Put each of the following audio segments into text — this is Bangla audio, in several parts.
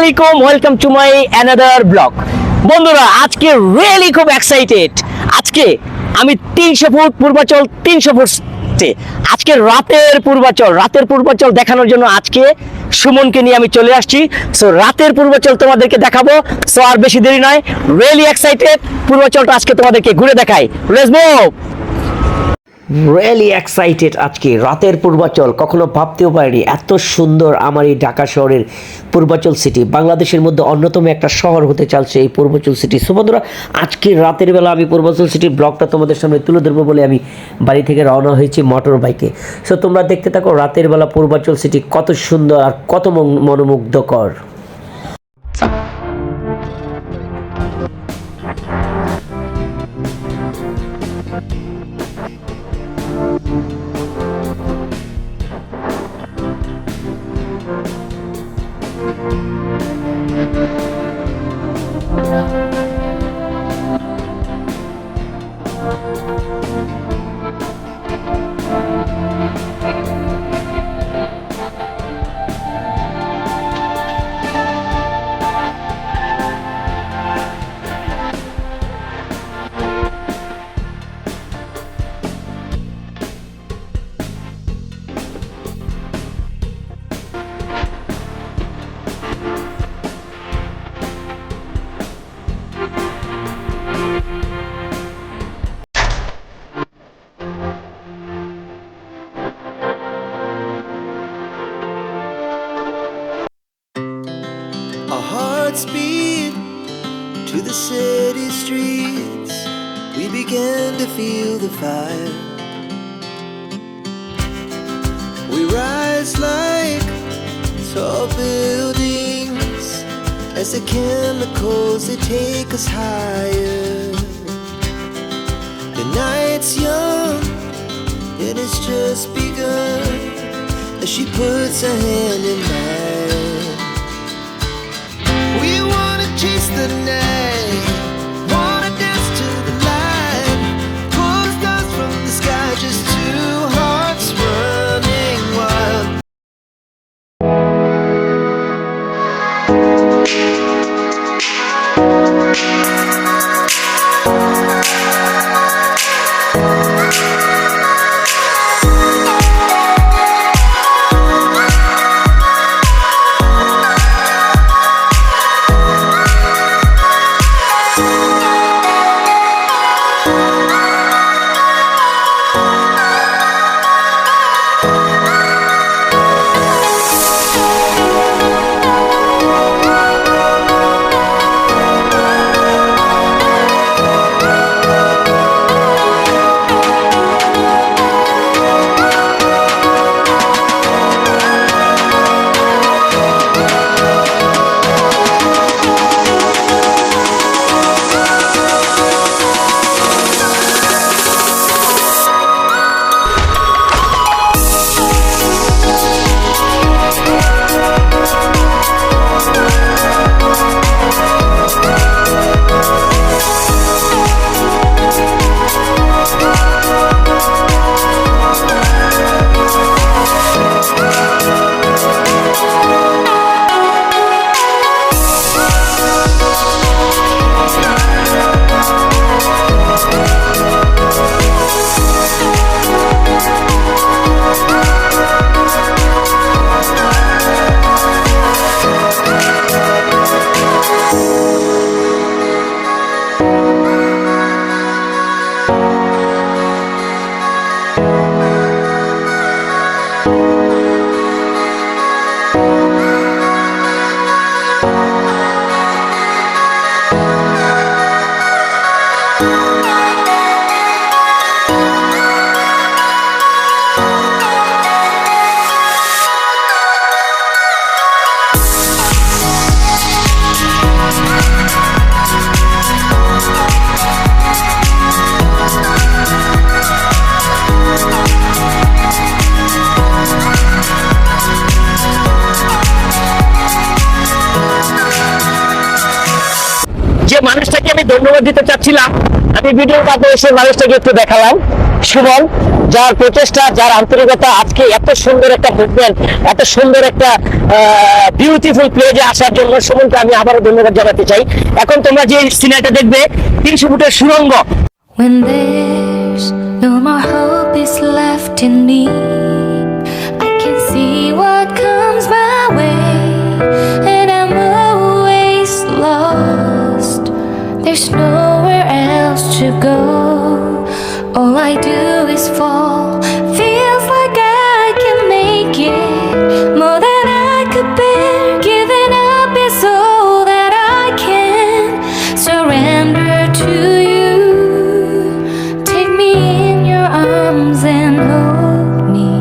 আলাইকুম, welcome to my another blog. বন্ধুরা, আজকে রিয়েলি খুব এক্সাইটেড। আজকে আমি 300 ফুট পূর্বাচল 300 ফুটে আজকে রাতের পূর্বাচল দেখানোর জন্য আজকে সুমনকে নিয়ে আমি চলে আসছি। সো রাতের পূর্বাচল তোমাদেরকে দেখাবো। সো আর বেশি দেরি নয়, রিয়েলি এক্সাইটেড। পূর্বাচলটা আজকে তোমাদেরকে ঘুরে দেখাই। Let's move. Really excited. আজকে রাতের পূর্বাচল, কখনো ভাবতেও পারিনি এত সুন্দর আমার এই ঢাকা শহরের পূর্বাচল সিটি। বাংলাদেশের মধ্যে অন্যতম একটা শহর হতে চলছে এই পূর্বাচল সিটি। সো বন্ধুরা, আজকে রাতের বেলা আমি পূর্বাচল সিটির ব্লগটা তোমাদের সামনে তুলে ধরবো বলে আমি বাড়ি থেকে রওনা হয়েছি মোটর বাইকে। সো তোমরা দেখতে থাকো রাতের বেলা পূর্বাচল সিটি কত সুন্দর আর কত মনোমুগ্ধকর। Our hearts beat to the city streets. We began to feel the fire. We rise like tall buildings as the chemicals they take us higher. The night's young and it's just begun as she puts her hand in mine. We wanna chase the night, wanna dance to the light, pull the stars from the sky, just two hearts running wild. যে মানুষটাকে আমি ধন্যবাদ দিতে চাচ্ছিলাম, আমি ভিডিওর মাধ্যমে এসে মানুষটাকে একটু দেখালাম। সুমন, যার প্রচেষ্টা, যার আন্তরিকতা আজকে এত সুন্দর একটা মুভমেন্ট, এত সুন্দর একটা বিউটিফুল প্লেজে আসার জন্য সুমনকে আমি আবারও ধন্যবাদ জানাতে চাই। এখন তোমরা যে সিনেমাটা দেখবে 300 ফুটের সুড়ঙ্গ। When there's no more hope is left in me, I can see what comes my way, and I'm always lost. There's nowhere else to go. All I do is fall. Feels like I can make it more than I could bear. Giving up is all that I can surrender to you. Take me in your arms and hold me.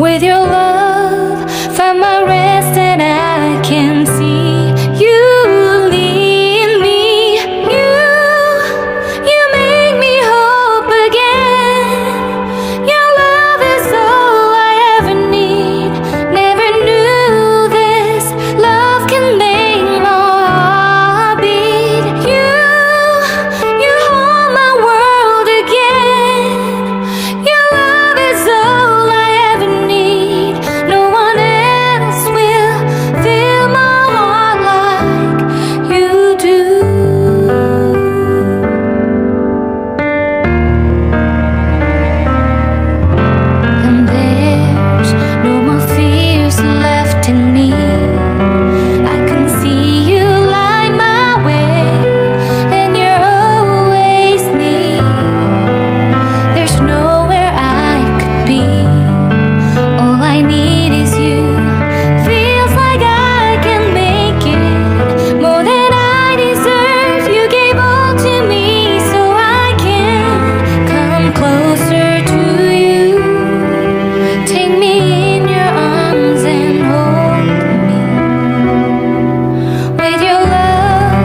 With your love, find my rest and I can see you lead me. You make me hope again. Your love is all I ever need. Never knew this love can make my heart beat. You hold my world again. Your love is all I ever need. No one else will fill my heart like you do. And there's no more fears left in me. I can see you light my way, and you're always near. There's nowhere I could be. All I need is you. Feels like I can make it more than I deserve. You gave all to me so I can come closer to you. Take me in your arms and hold me. With your love,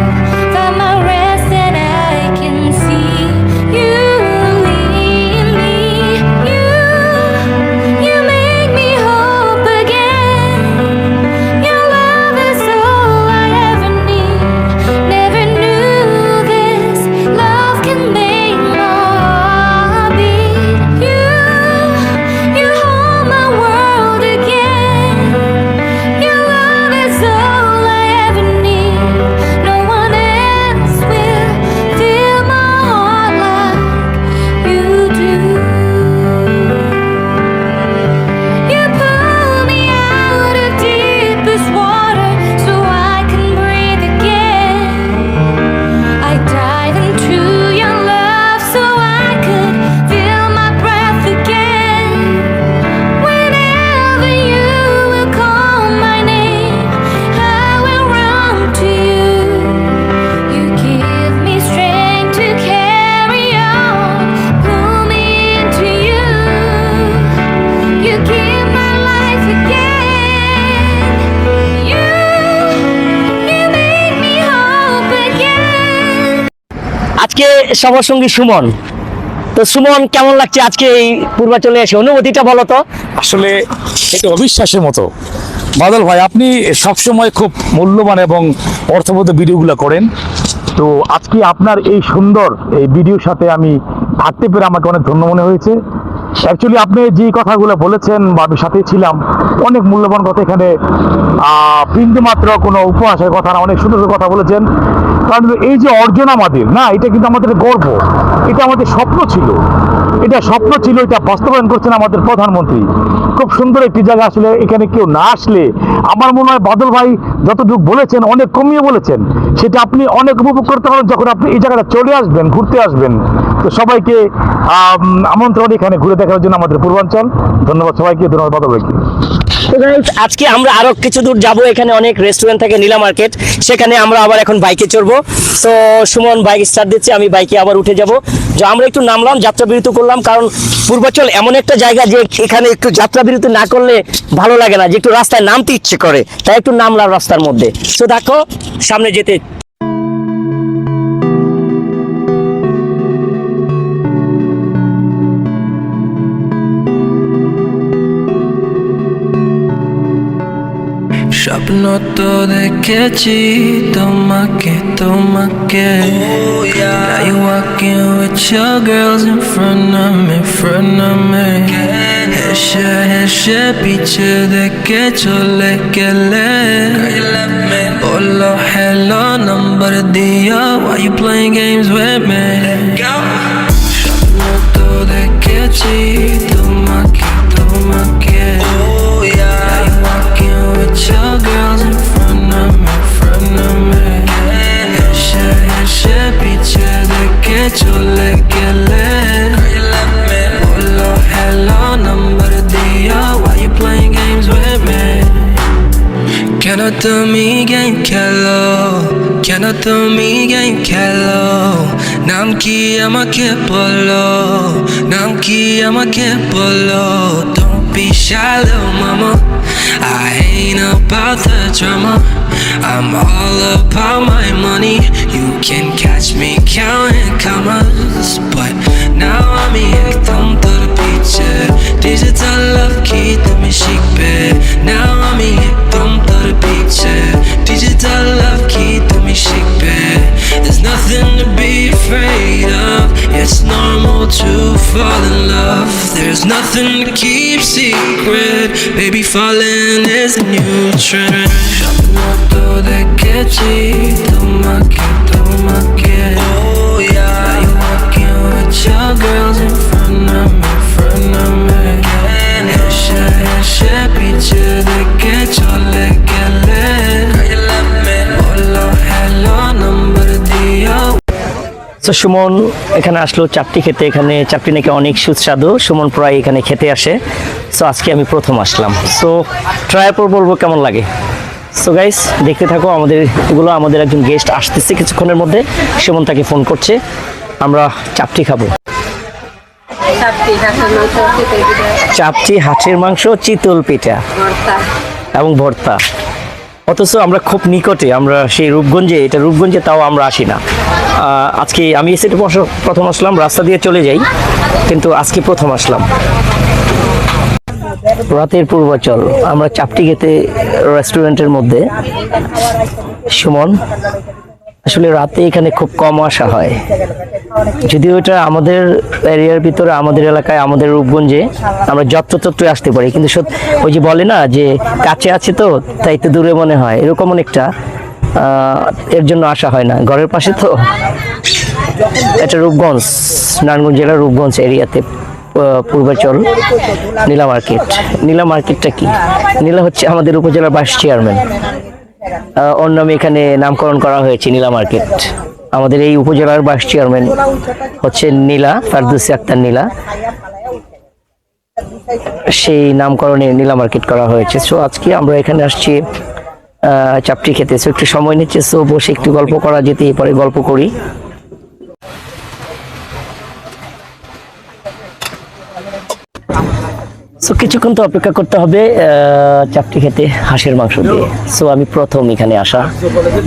find my rest and I can see you lead me. You make me hope again. Your love is all I ever need. Never knew this love can make my heart beat. You hold my world again. Your love is all I ever need. No one else will fill my heart like you do. You pull me out of deepest water so I can breathe again. I dive into your love so I could feel my breath again. Whenever you will call my name, I will run to you. You give me strength to carry on. Pull me into you. You give my life again. You make me hope again. আজকে সবার সঙ্গী সুমন। তো সুমন, কেমন লাগছে আজকে এই পূর্বাচলে এসে? অনুভূতিটা বলো তো। আসলে এটা অবিশ্বাসের মতো। বাদল ভাই, আপনি সবসময় খুব মূল্যবান এবং অর্থবহ ভিডিওগুলো করেন। তো আজকে আপনার এই সুন্দর এই ভিডিওর সাথে আমি থাকতে পেরে আমাকে অনেক ধন্য মনে হয়েছে। অ্যাকচুয়ালি আপনি যে কথাগুলো বলেছেন বা আমি সাথে ছিলাম, অনেক মূল্যবান কথা। এখানে বিন্দু মাত্র কোনো উপহাসের কথা না, অনেক সুন্দর সুন্দর কথা বলেছেন। কারণ এই যে অর্জন আমাদের না, এটা কিন্তু আমাদের গর্ব, এটা আমাদের স্বপ্ন ছিল, এটা বাস্তবায়ন করছেন আমাদের প্রধানমন্ত্রী। খুব সুন্দর একটি জায়গা। আসলে এখানে কেউ না আসলে আমার মনে হয় বাদল ভাই যতটুকু বলেছেন অনেক কমিয়ে বলেছেন, সেটা আপনি অনেক উপভোগ করতে পারেন যখন আপনি এই জায়গাটা চলে আসবেন, ঘুরতে আসবেন। তো সবাইকে আমন্ত্রণ এখানে ঘুরে দেখার জন্য আমাদের পূর্বাঞ্চল। ধন্যবাদ সবাইকে, ধন্যবাদ বাদল ভাইকে। তো guys, আজকে আমরা আরো কিছু দূর যাবো। এখানে অনেক রেস্টুরেন্ট থাকে, নীলা মার্কেট, সেখানে আমরা আবার এখন বাইকে চড়বো। তো সুমন বাইক স্টার্ট দিচ্ছে, আমি বাইকে আবার উঠে যাব। যে আমরা একটু নামলাম, যাত্রা বিরতি করলাম, কারণ পূর্বাচল এমন একটা জায়গা যে এখানে একটু যাত্রা বিরতি না করলে ভালো লাগে না, যে একটু রাস্তায় নামতে ইচ্ছে করে, তাই একটু নামলাম রাস্তার মধ্যে। তো দেখো সামনে যেতে স্বপ্ন তো দেখেছি তোমাকে তোমাকে Now you walking with your girls in front of me, হেসে হেসে পিছে দেখে চলে গেলে বললো hello নাম্বার দিয়া Why you playing games with me? স্বপ্ন তো দেখেছি তোমাকে তোমাকে Now you walking with your girls in front of me, হেসে হেসে পিছে দেখে চলে গেলে বললো hello নাম্বার দিয়া Why you playing games with me? কেন তুমি গেম খেলো কেন তুমি গেম খেলো নাম কি আমাকে বলো নাম কি আমাকে বলো Don't be shy little mama I ain't about the drama I'm all about my money You can catch me counting commas But now I'm একদম তোর পিছে Digital love কি তুমি শিখবে Now I'm একদম তোর পিছে Digital love কি তুমি শিখবে There's nothing to be afraid of It's normal to fall in love There's nothing to keep secret Baby falling is a new trend স্বপ্ন তো দেখেছি তোমাকে তোমাকে Now you walking with your girls in front of me, হেসে হেসে পিছে দেখে চলে গেলে বললো hello নাম্বার দিয়া তো সুমন এখানে আসলো চাপটি খেতে এখানে চাপটি নাকি অনেক সুস্বাদু সুমন প্রায় এখানে খেতে আসে সো আজকে আমি প্রথম আসলাম সো ট্রাই পর বলবো কেমন লাগে সো গাইস দেখতে থাকো আমাদের একজন গেস্ট আসতেছে কিছুক্ষণের মধ্যে সুমন তাকে ফোন করছে আমরা চাপটি খাবো চাপটি হাঁসের মাংস চিতল পিঠা এবং ভর্তা অথচ আমরা খুব নিকটে আমরা সেই রূপগঞ্জে এটা রূপগঞ্জে তাও আমরা আসি না আজকে আমি এই সাইডে প্রথম আসলাম রাস্তা দিয়ে চলে যাই কিন্তু আজকে প্রথম আসলাম রাতের পূর্বাচল আমরা চাপটি খেতে রেস্টুরেন্টের মধ্যে সুমন আসলে রাতে এখানে খুব কম আসা হয় যদিও এটা আমাদের এরিয়ার ভিতরে আমাদের এলাকায় আমাদের রূপগঞ্জে আমরা যত্র আসতে পারি কিন্তু ওই যে বলে না যে কাছে আছে তো তাই তো দূরে মনে হয় এরকম অনেকটা এর জন্য আসা হয় না ঘরের পাশে তো এটা রূপগঞ্জ নারায়ণগঞ্জ জেলার রূপগঞ্জ এরিয়াতে পূর্বাচল নীলা মার্কেটটা কি নীলা হচ্ছে আমাদের উপজেলার ভাইস চেয়ারম্যান ওর নামে এখানে নামকরণ করা হয়েছে নীলা মার্কেট আমাদের এই উপজেলার ভাইস চেয়ারম্যান হচ্ছে নীলা ফারদৌসী আক্তার নীলা সেই নামকরণে নীলা মার্কেট করা হয়েছে সো আজকে আমরা এখানে আসছি চাপটি খেতে সো একটু সময় নিচ্ছে সো বসে একটু গল্প করা যেতে পরে গল্প করি সো কিছুক্ষণ তো অপেক্ষা করতে হবে চাপটি খেতে হাঁসের মাংস দিয়ে সো আমি প্রথম এখানে আসা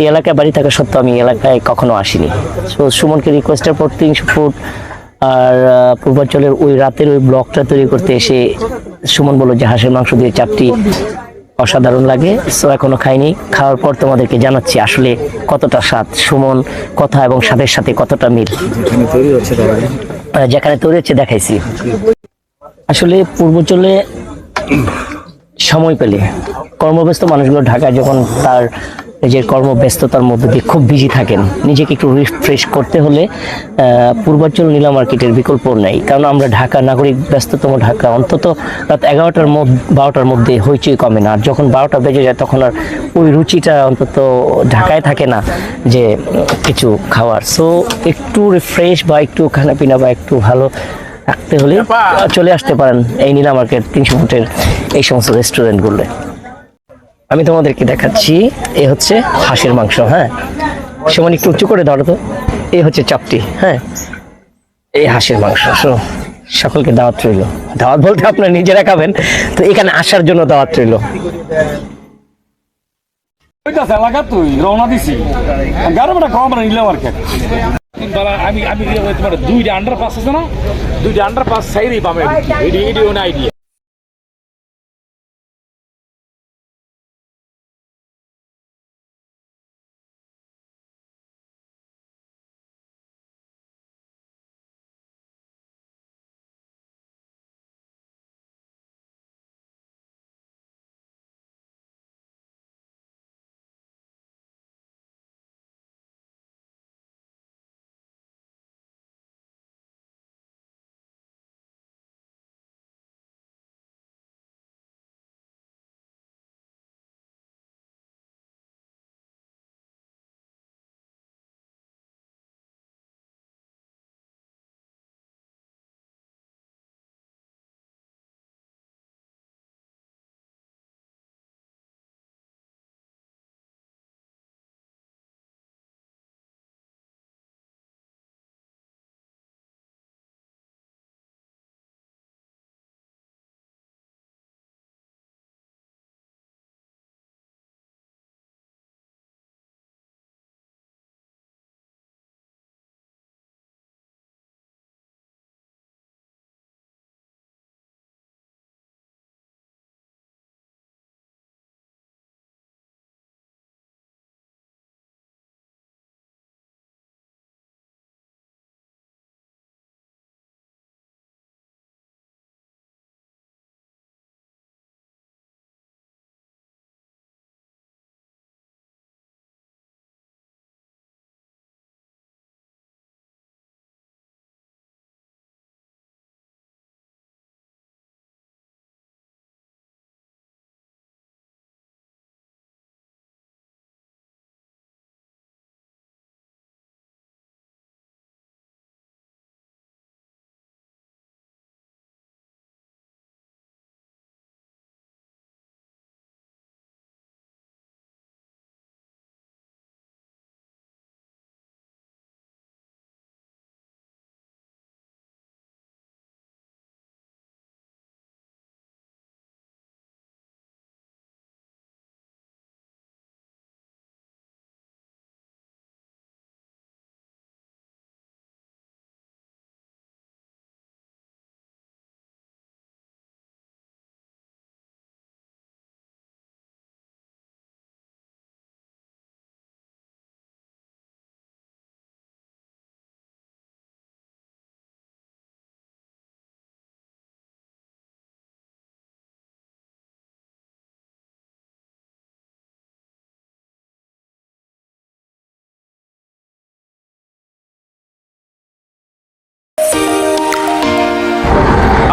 এই এলাকায় বাড়ি থাকা সত্ত্বেও আমি এলাকায় কখনো আসিনি সো সুমনকে রিকোয়েস্টের পর 300 ফুট আর পূর্বাঞ্চলের ওই রাতের ওই ব্লকটা তৈরি করতে এসে সুমন বলল যে হাঁসের মাংস দিয়ে চাপটি অসাধারণ লাগে সো এখনো খাইনি খাওয়ার পর তোমাদেরকে জানাচ্ছি আসলে কতটা স্বাদ সুমন কথা এবং স্বাদের সাথে কতটা মিল যেখানে তৈরি হচ্ছে দেখাইছি আসলে পূর্বাঞ্চলে সময় পেলে কর্মব্যস্ত মানুষগুলো ঢাকায় যখন তার নিজের কর্মব্যস্ততার মধ্যে দিয়ে খুব বিজি থাকেন নিজেকে একটু রিফ্রেশ করতে হলে পূর্বাঞ্চল নীলা মার্কেটের বিকল্প নেই কারণ আমরা ঢাকা নাগরিক ব্যস্ততম ঢাকা অন্তত রাত 12টার মধ্যে হইচই কমে না আর যখন 12টা বেজে যায় তখন আর ওই রুচিটা অন্তত ঢাকায় থাকে না যে কিছু খাওয়ার সো একটু রিফ্রেশ বা একটু খানাপিনা বা একটু ভালো রাখতে হলে চলে আসতে পারেন এই নীলা মার্কেট 300 ফুটের এই সমস্ত রেস্টুরেন্টগুলো আমি তোমাদেরকে দেখাচ্ছি এ হচ্ছে হাঁসের মাংস হ্যাঁ সমান একটু উঁচু করে ধরো তো এই হচ্ছে চাপটি হ্যাঁ এই হাঁসের মাংস সকলকে দাওয়াত রইল দাওয়াত বলতে আপনারা নিজেরা খাবেন তো এখানে আসার জন্য দাওয়াত রইল এলাকা তুই রওনা দিছি গাড়ি কম নিলাম আর কি আমি তোমার 2টা আন্ডারপাস আছে না 2টা আন্ডারপাস সাইডেই পাবে এডি আইডিয়া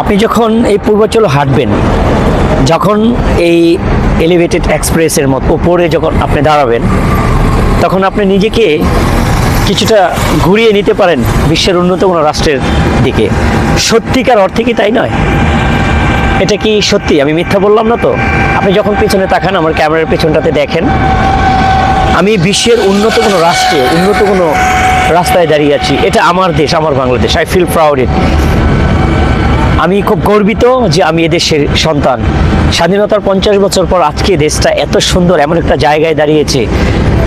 আপনি যখন এই পূর্বাচল হাঁটবেন, যখন এই এলিভেটেড এক্সপ্রেসের মতো উপরে যখন আপনি দাঁড়াবেন, তখন আপনি নিজেকে কিছুটা ঘুরিয়ে নিতে পারেন বিশ্বের উন্নত কোনো রাষ্ট্রের দিকে। সত্যিকার অর্থে কি তাই নয়? এটা কি সত্যি? আমি মিথ্যা বললাম না তো? আপনি যখন পেছনে তাকান, আমার ক্যামেরার পেছনটাতে দেখেন, আমি বিশ্বের উন্নত কোনো রাষ্ট্রে, উন্নত কোনো রাস্তায় দাঁড়িয়ে আছি। এটা আমার দেশ, আমার বাংলাদেশ। আই ফিল প্রাউড ইট। আমি খুব গর্বিত যে আমি এদেশের সন্তান। স্বাধীনতার 50 বছর পর আজকে দেশটা এত সুন্দর এমন একটা জায়গায় দাঁড়িয়েছে,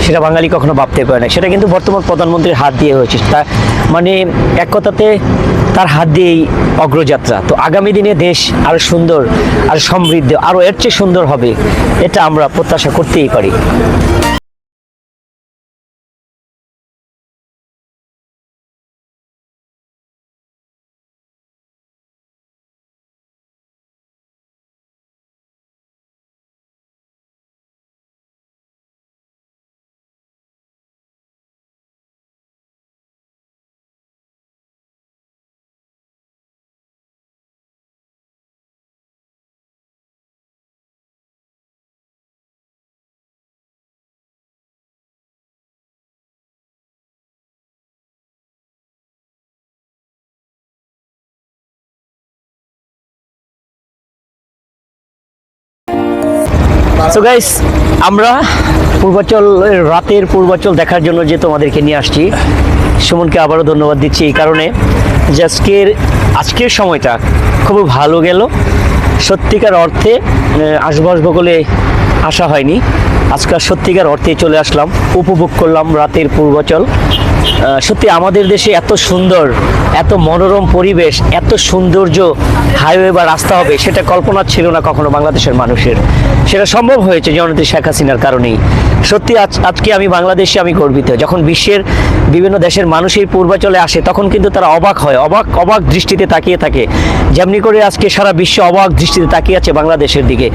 সেটা বাঙালি কখনো ভাবতে পারে না। সেটা কিন্তু বর্তমান প্রধানমন্ত্রীর হাত দিয়ে হয়েছে। তা মানে এক কথাতে তার হাত দিয়েই অগ্রযাত্রা। তো আগামী দিনে দেশ আরো সুন্দর, আরো সমৃদ্ধ, আরো এর চেয়ে সুন্দর হবে, এটা আমরা প্রত্যাশা করতেই পারি। সো গাইস, আমরা পূর্বাচল, রাতের পূর্বাচল দেখার জন্য যে তোমাদেরকে নিয়ে আসছি, সুমনকে আবারও ধন্যবাদ দিচ্ছি এই কারণে যে আজকের সময়টা খুবই ভালো গেল। সত্যিকার অর্থে আসবো বলে আসা হয়নি, আজকাল সত্যিকার অর্থে চলে আসলাম, উপভোগ করলাম রাতের পূর্বাচল। সত্যি আমাদের দেশে এত সুন্দর, এত মনোরম পরিবেশ, এত সৌন্দর্য হাইওয়ে বা রাস্তা হবে সেটা কল্পনা ছিল না কখনো বাংলাদেশের মানুষের। সেটা সম্ভব হয়েছে জননেত্রী শেখ হাসিনার কারণেই। সত্যি আজকে আমি বাংলাদেশে আমি গর্বিত। যখন বিশ্বের বিভিন্ন দেশের মানুষ এই পূর্বাচলে আসে, তখন কিন্তু তারা অবাক হয়, অবাক দৃষ্টিতে তাকিয়ে থাকে। যেমনি করে আজকে সারা বিশ্ব অবাক দৃষ্টিতে তাকিয়ে আছে বাংলাদেশের দিকে।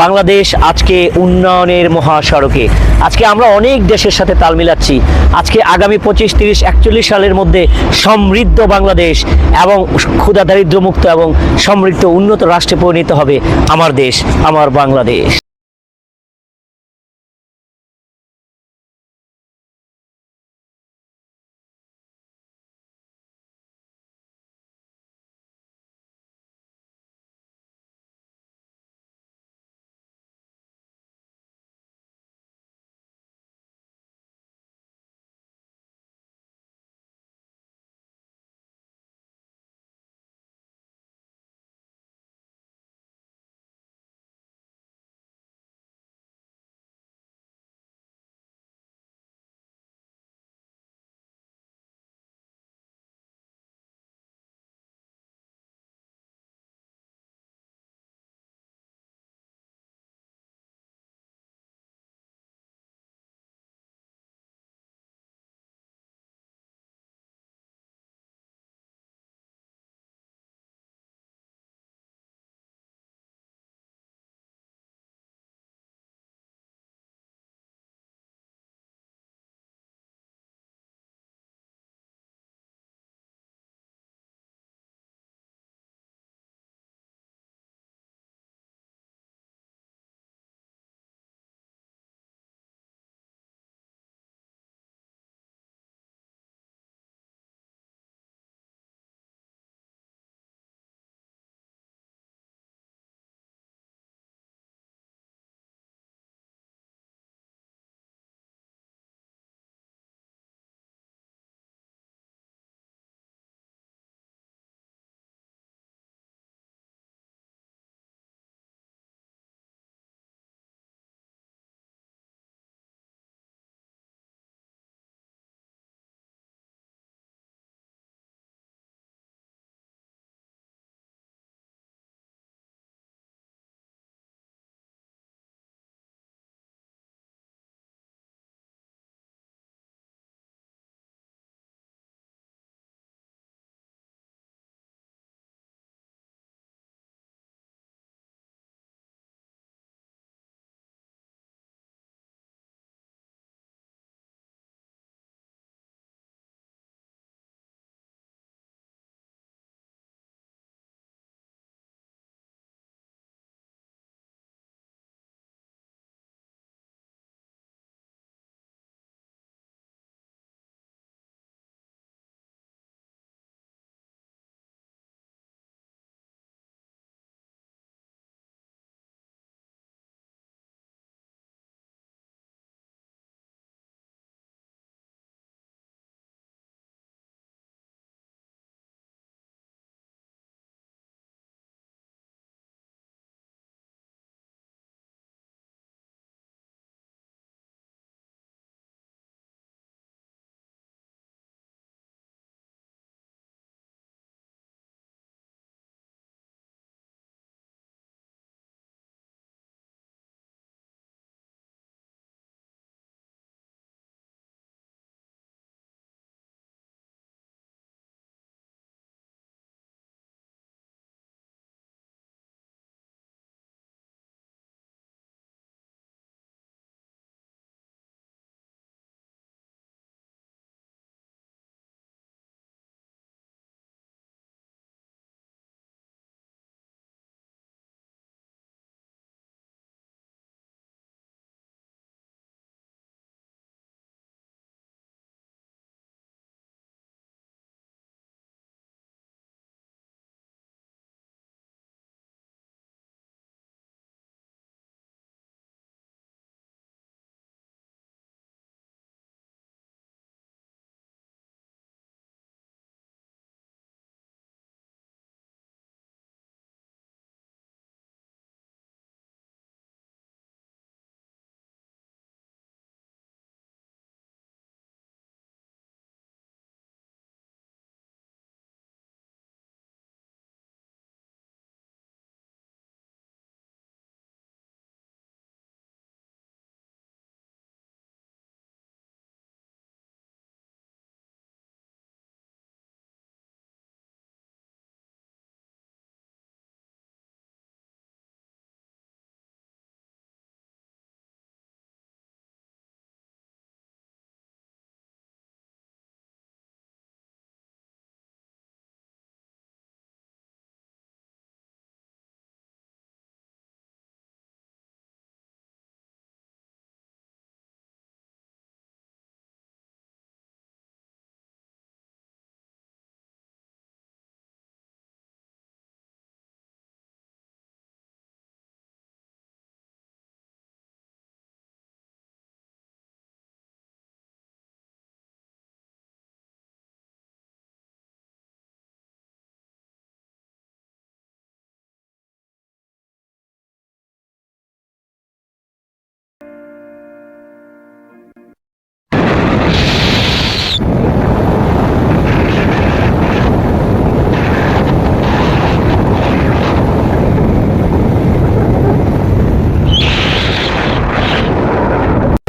বাংলাদেশ আজকে উন্নয়নের মহাসড়কে। আজকে আমরা অনেক দেশের সাথে তাল মিলাচ্ছি। আজকে আগামী 25, 30, 41 সালের মধ্যে সমৃদ্ধ বাংলাদেশ এবং ক্ষুধা দারিদ্র্য মুক্ত এবং সমৃদ্ধ উন্নত রাষ্ট্রে পরিণত হবে আমার দেশ, আমার বাংলাদেশ।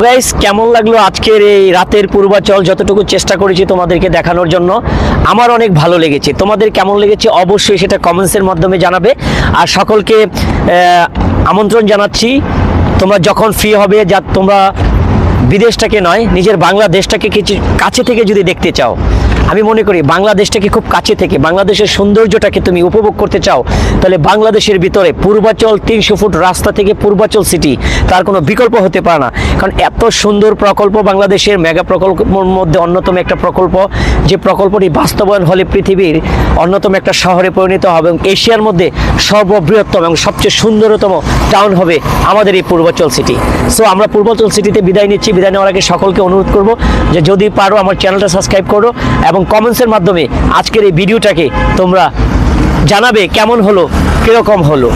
গাইস, কেমন লাগলো আজকের এই রাতের পূর্বাচল? যতটুকু চেষ্টা করেছি তোমাদেরকে দেখানোর জন্য, আমার অনেক ভালো লেগেছে। তোমাদের কেমন লেগেছে অবশ্যই সেটা কমেন্টসের মাধ্যমে জানাবে। আর সকলকে আমন্ত্রণ জানাচ্ছি, তোমরা যখন ফ্রি হবে, যা তোমরা বিদেশটাকে নয়, নিজের বাংলাদেশটাকে কিছু কাছে থেকে যদি দেখতে চাও, আমি মনে করি বাংলাদেশটাকে খুব কাছে থেকে, বাংলাদেশের সৌন্দর্যটাকে তুমি উপভোগ করতে চাও, তাহলে বাংলাদেশের ভিতরে পূর্বাচল 300 ফুট রাস্তা থেকে পূর্বাচল সিটি, তার কোনো বিকল্প হতে পারে না। কারণ এত সুন্দর প্রকল্প, বাংলাদেশের মেগা প্রকল্পের মধ্যে অন্যতম একটা প্রকল্প, যে প্রকল্পটি বাস্তবায়ন হলে পৃথিবীর অন্যতম একটা শহরে পরিণত হবে এবং এশিয়ার মধ্যে সর্ববৃহত্তম এবং সবচেয়ে সুন্দরতম টাউন হবে আমাদের এই পূর্বাচল সিটি। সো আমরা পূর্বাচল সিটিতে বিদায় নিচ্ছি। বিদায় নেওয়ার আগে সকলকে অনুরোধ করব যে যদি পারো আমার চ্যানেলটা সাবস্ক্রাইব করো এবং কমেন্টসের মাধ্যমে আজকের এই ভিডিওটাকে তোমরা জানাবে কেমন হলো, কীরকম হলো।